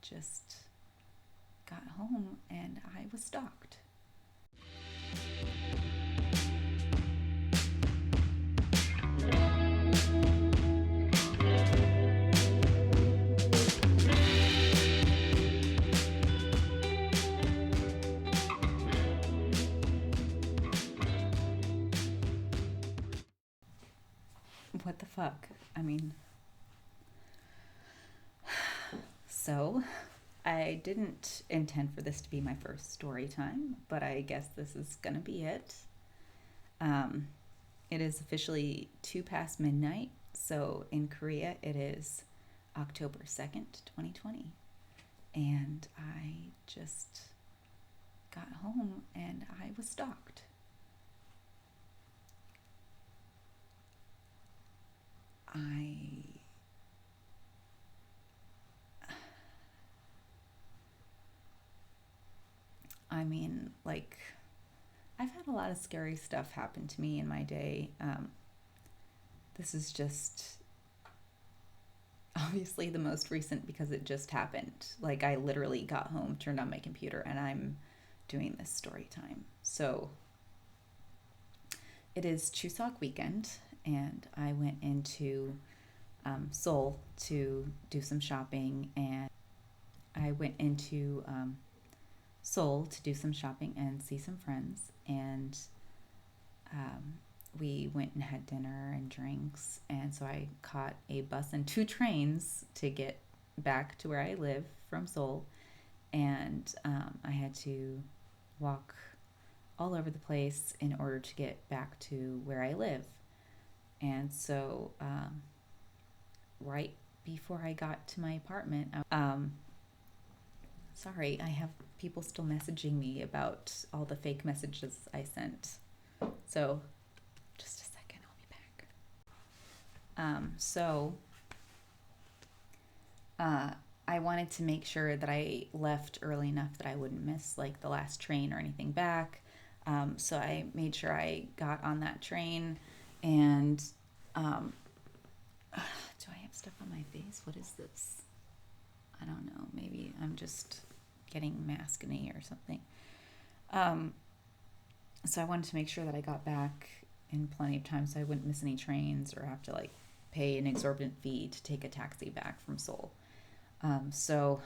just got home and I was stalked. What the fuck? I mean, so I didn't intend for this to be my first story time, but I guess this is gonna be it. Um, it is officially 2 past midnight, so in Korea it is October 2nd, 2020. And I just got home and I was stalked. I I mean, like, I've had a lot of scary stuff happen to me in my day. This is just obviously the most recent because it just happened. Like, I literally got home, turned on my computer, and I'm doing this story time. So, it is Chuseok weekend, and I went into Seoul to do some shopping, and I went into Seoul to do some shopping and see some friends, and um, we went and had dinner and drinks, and so I caught a bus and 2 trains to get back to where I live from Seoul, and I had to walk all over the place in order to get back to where I live. And so, right before I got to my apartment, sorry, I have people still messaging me about all the fake messages I sent. So, just a second, I'll be back. I wanted to make sure that I left early enough that I wouldn't miss like the last train or anything back. So I made sure I got on that train, and do I have stuff on my face? What is this? I don't know. Maybe I'm just getting maskne or something. So I wanted to make sure that I got back in plenty of time so I wouldn't miss any trains or have to like pay an exorbitant fee to take a taxi back from Seoul. So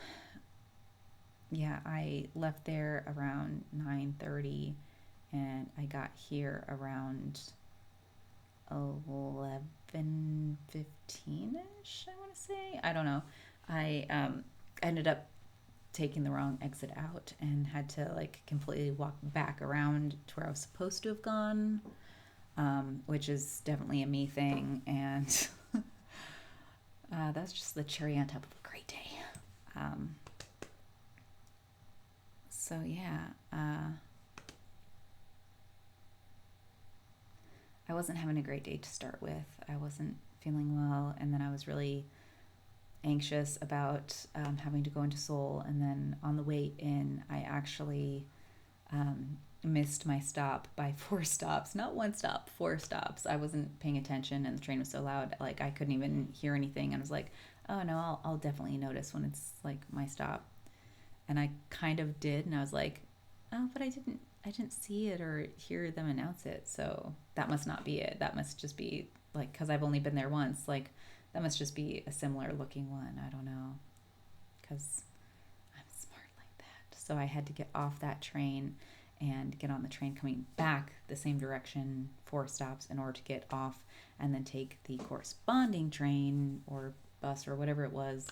yeah, I left there around 9:30 and I got here around 11:15ish, I want to say. I don't know. I ended up taking the wrong exit out and had to like completely walk back around to where I was supposed to have gone, which is definitely a me thing. And that's just the cherry on top of a great day. So yeah, I wasn't having a great day to start with. I wasn't feeling well, and then I was really anxious about having to go into Seoul. And then on the way in, I actually missed my stop by 4 stops. Not one stop, 4 stops. I wasn't paying attention, and the train was so loud, like I couldn't even hear anything. And I was like, oh no, I'll definitely notice when it's like my stop. And I kind of did, and I was like, oh, but I didn't see it or hear them announce it. So that must not be it. That must just be like, because I've only been there once, like that must just be a similar looking one. I don't know, because I'm smart like that. So I had to get off that train and get on the train coming back the same direction, 4 stops, in order to get off and then take the corresponding train or bus or whatever it was.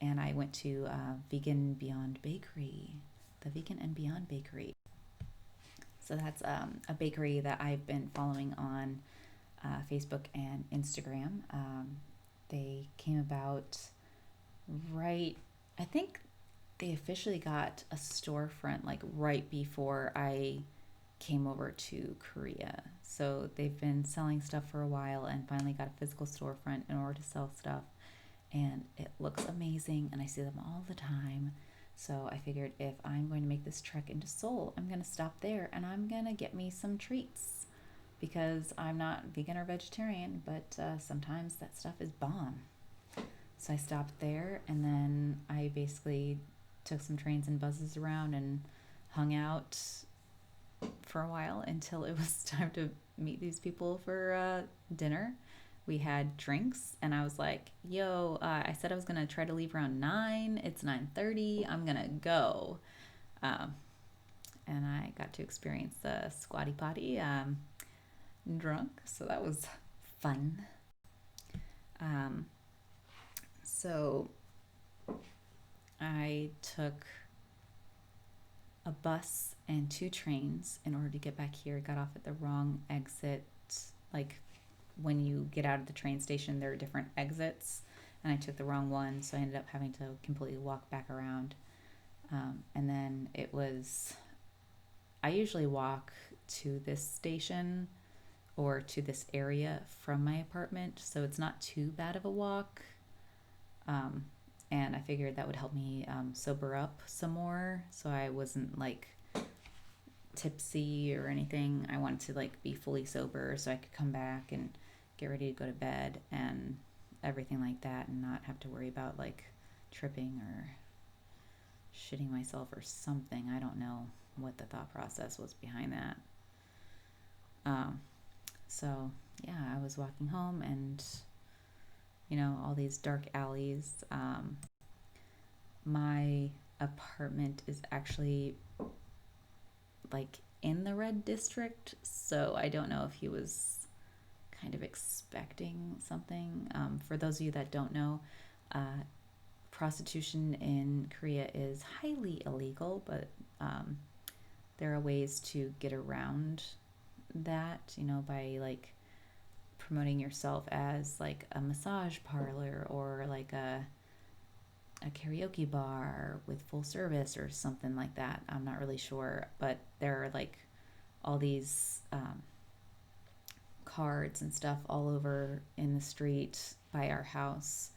And I went to Vegan Beyond Bakery, the Vegan and Beyond Bakery. So that's a bakery that I've been following on Facebook and Instagram. They came about right, I think they officially got a storefront like right before I came over to Korea. So they've been selling stuff for a while and finally got a physical storefront in order to sell stuff. And it looks amazing, and I see them all the time. So I figured if I'm going to make this trek into Seoul, I'm going to stop there and I'm going to get me some treats, because I'm not vegan or vegetarian, but sometimes that stuff is bomb. So I stopped there, and then I basically took some trains and buses around and hung out for a while until it was time to meet these people for dinner. We had drinks, and I was like, "Yo, I said I was gonna try to leave around 9. It's 9:30. I'm gonna go." Um, and I got to experience the squatty potty drunk, so that was fun. Um, so I took a bus and two trains in order to get back here. I got off at the wrong exit. Like when you get out of the train station, there are different exits, and I took the wrong one, so I ended up having to completely walk back around. And then it was, I usually walk to this station or to this area from my apartment, so it's not too bad of a walk. Um, and I figured that would help me sober up some more, so I wasn't like tipsy or anything. I wanted to like be fully sober so I could come back and get ready to go to bed and everything like that, and not have to worry about like tripping or shitting myself or something. I don't know what the thought process was behind that. Um, so yeah, I was walking home, and all these dark alleys. My apartment is actually like in the red district, so I don't know if he was kind of expecting something. For those of you that don't know, uh, prostitution in Korea is highly illegal, but there are ways to get around that, by like promoting yourself as like a massage parlor or like a karaoke bar with full service or something like that. I'm not really sure, but there are like all these cards and stuff all over in the street by our house,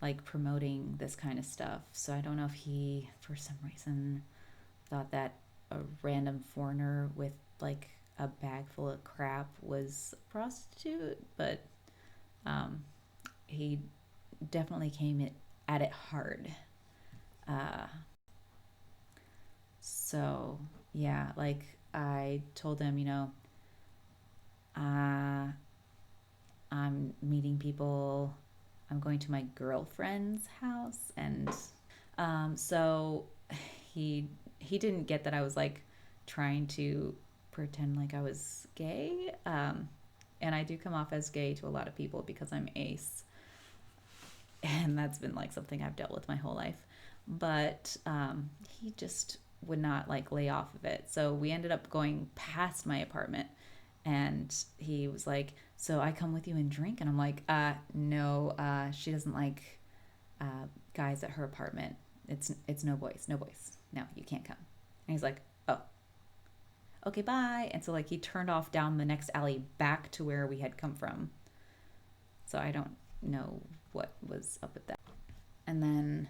like promoting this kind of stuff. So I don't know if he, for some reason, thought that a random foreigner with like a bag full of crap was a prostitute, but um, he definitely came at it hard. Uh, so yeah, like I told him, uh, I'm meeting people. I'm going to my girlfriend's house, and so he he didn't get that I was like trying to pretend like I was gay. And I do come off as gay to a lot of people because I'm ace, and that's been like something I've dealt with my whole life. But he just would not like lay off of it. So we ended up going past my apartment, and he was like, "So I come with you and drink?" And I'm like, no, she doesn't like guys at her apartment. It's no boys, no boys. No, you can't come." And he's like, "Oh, okay, bye." And so like he turned off down the next alley back to where we had come from. So I don't know what was up with that. And then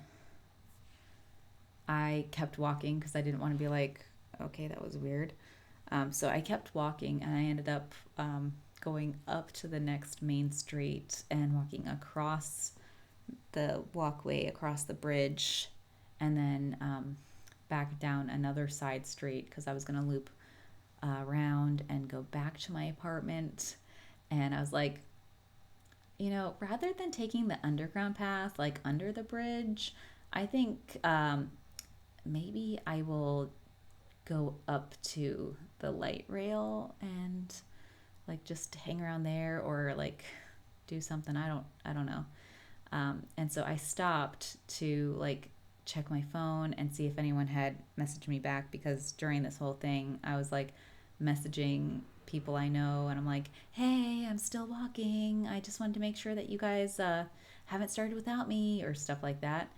I kept walking because I didn't want to be like, okay, that was weird. So I kept walking, and I ended up going up to the next main street and walking across the walkway, across the bridge, and then back down another side street because I was going to loop around and go back to my apartment. And I was like, rather than taking the underground path, like under the bridge, I think maybe I will go up to the light rail and like just hang around there or like do something. I don't know. And so I stopped to like check my phone and see if anyone had messaged me back, because during this whole thing I was like messaging people I know, and I'm like, "Hey, I'm still walking. I just wanted to make sure that you guys haven't started without me," or stuff like that.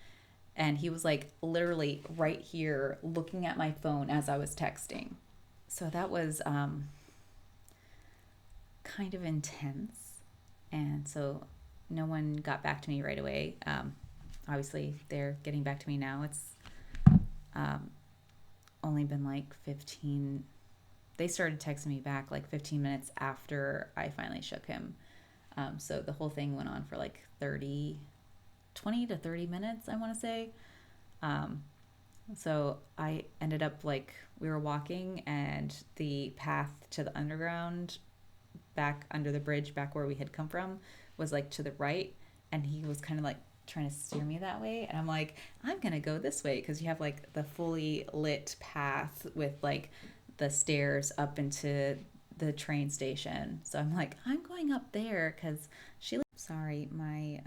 And he was like literally right here looking at my phone as I was texting. So that was kind of intense. And so no one got back to me right away. Obviously, they're getting back to me now. It's um, only been like 15. They started texting me back like 15 minutes after I finally shook him. So the whole thing went on for like 30 20 to 30 minutes, I want to say. Um, so I ended up like, we were walking and the path to the underground back under the bridge, back where we had come from, was like to the right. And he was kind of like trying to steer me that way. And I'm like, I'm going to go this way because you have like the fully lit path with like the stairs up into the train station. So I'm like, I'm going up there because she, sorry, my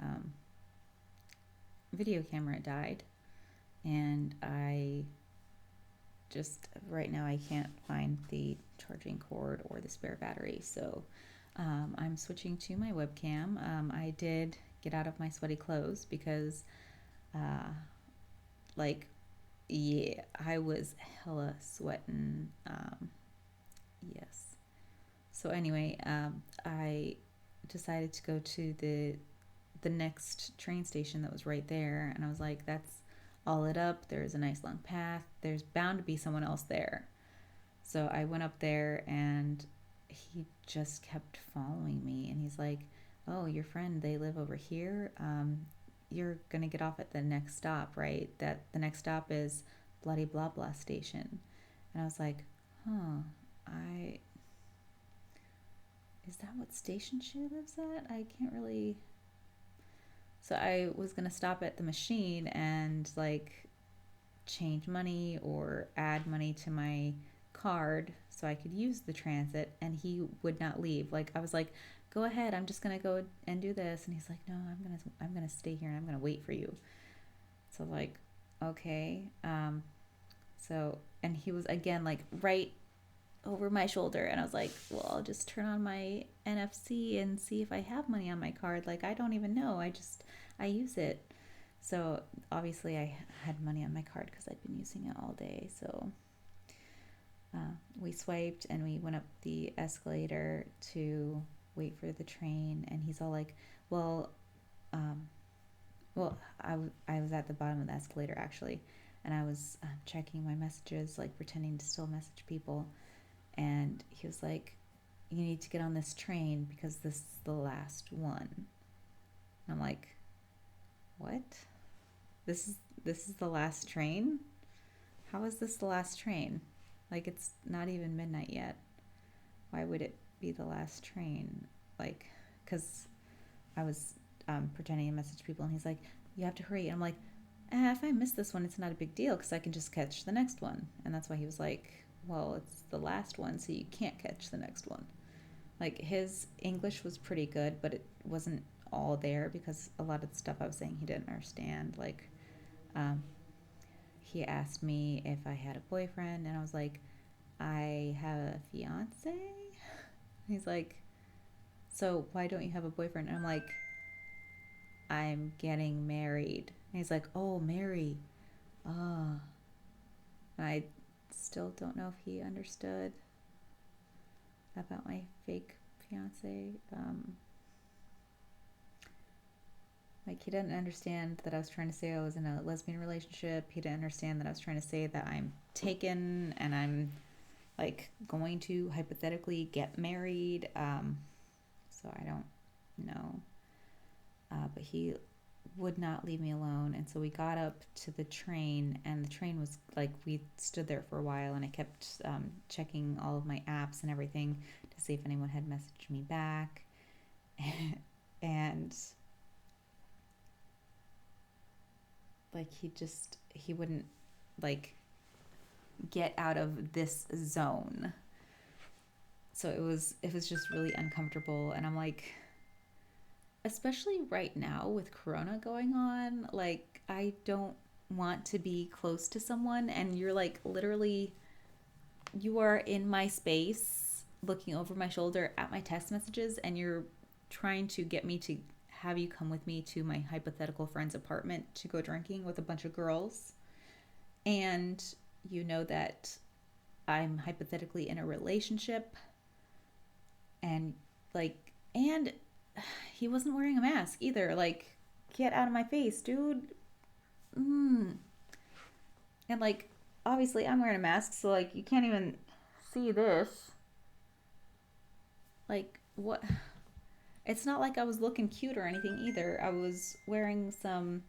video camera died. And I just, right now, I can't find the charging cord or the spare battery. So I'm switching to my webcam. I did get out of my sweaty clothes because, uh, like, yeah, I was hella sweating. Yes. So anyway, I decided to go to the next train station that was right there, and I was like, that's all lit up. There's a nice long path. There's bound to be someone else there. So I went up there, and he just kept following me, and he's like, "Oh, your friend, they live over here. You're gonna get off at the next stop, right? That the next stop is bloody blah blah station." And I was like, "Huh, I is that what station she lives at? I can't really." So I was gonna stop at the machine and like change money or add money to my card so I could use the transit, and he would not leave. Like I was like, "Go ahead, I'm just gonna go and do this," and he's like, "No, I'm gonna stay here and I'm gonna wait for you." So like, okay, so and he was again like right over my shoulder, and I was like, "Well, I'll just turn on my NFC and see if I have money on my card. Like I don't even know. I use it." So obviously I had money on my card because I'd been using it all day. So we swiped and we went up the escalator to wait for the train. And he's all like, "Well, um, I was at the bottom of the escalator actually, and I was checking my messages, like pretending to still message people." And he was like, "You need to get on this train because this is the last one." And I'm like, "What? This is the last train? How is this the last train? Like it's not even midnight yet. Why would it be the last train?" Like, because I was pretending to message people, and he's like, "You have to hurry." And I'm like, if I miss this one, it's not a big deal because I can just catch the next one. And that's why he was like, "Well, it's the last one, so you can't catch the next one." Like his English was pretty good, but it wasn't all there because a lot of the stuff I was saying he didn't understand. Like, um, he asked me if I had a boyfriend, and I was like, "I have a fiance." He's like, "So why don't you have a boyfriend?" And I'm like, "I'm getting married." And he's like, "Oh, Mary." Ah. And I still don't know if he understood about my fake fiance. Like he didn't understand that I was trying to say I was in a lesbian relationship. He didn't understand that I was trying to say that I'm taken and I'm like going to hypothetically get married. So I don't know. But he would not leave me alone. And so we got up to the train, and the train was like, we stood there for a while, and I kept checking all of my apps and everything to see if anyone had messaged me back. And like he wouldn't like get out of this zone. So it was just really uncomfortable, and I'm like, especially right now with corona going on, like I don't want to be close to someone and you're like literally you are in my space looking over my shoulder at my text messages, and you're trying to get me to have you come with me to my hypothetical friend's apartment to go drinking with a bunch of girls, and you know that I'm hypothetically in a relationship, and like, and he wasn't wearing a mask either. Like, get out of my face, dude. And like, obviously, I'm wearing a mask, so like, you can't even see this. Like, what? it's not like I was looking cute or anything either. I was wearing some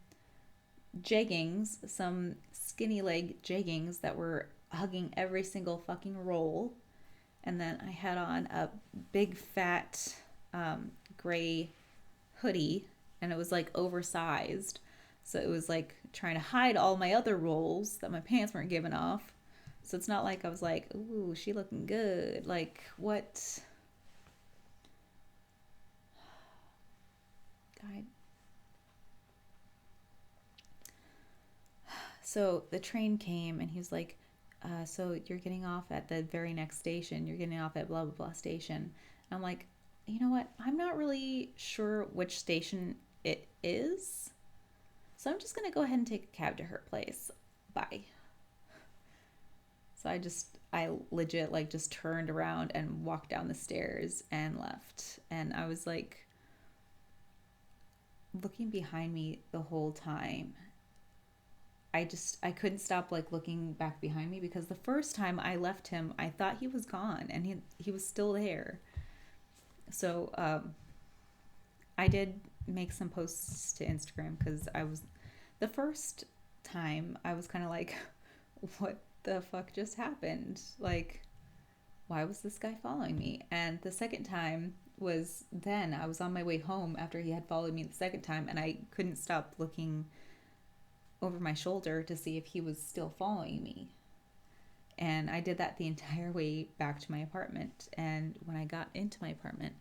jeggings, some skinny leg jeggings that were hugging every single fucking roll. And then I had on a big fat gray hoodie, and it was like oversized. So it was like trying to hide all my other rolls that my pants weren't giving off. So it's not like I was like, ooh, she looking good. Like, what? God. So the train came, and he was like, so you're getting off at the very next station. You're getting off at blah, blah, blah station. And I'm like, you know what? I'm not really sure which station it is. So I'm just going to go ahead and take a cab to her place. Bye. So I legit like just turned around and walked down the stairs and left. And I was like looking behind me the whole time. I couldn't stop like looking back behind me because the first time I left him, I thought he was gone and he was still there. So I did make some posts to Instagram because I was the first time I was kind of like, what the fuck just happened? Like, why was this guy following me? And the second time was then I was on my way home after he had followed me the second time, and I couldn't stop looking over my shoulder to see if he was still following me. And I did that the entire way back to my apartment. And when I got into my apartment,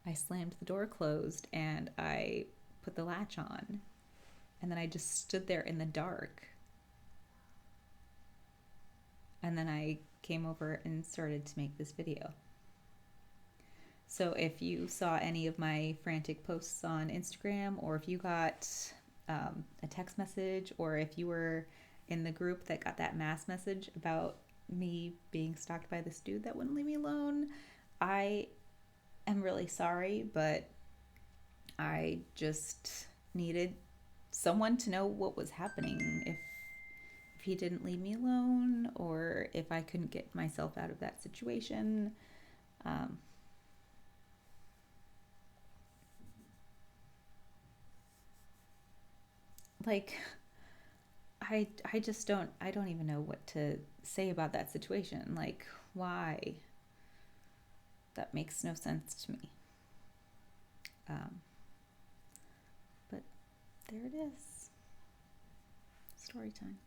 I slammed the door closed and I put the latch on. And then I just stood there in the dark. And then I came over and started to make this video. So if you saw any of my frantic posts on Instagram, or if you got a text message, or if you were in the group that got that mass message about me being stalked by this dude that wouldn't leave me alone, I am really sorry, but I just needed someone to know what was happening. If he didn't leave me alone, or if I couldn't get myself out of that situation. Um, like I just don't even know what to say about that situation. Like, why? That makes no sense to me. Um, but there it is. Story time.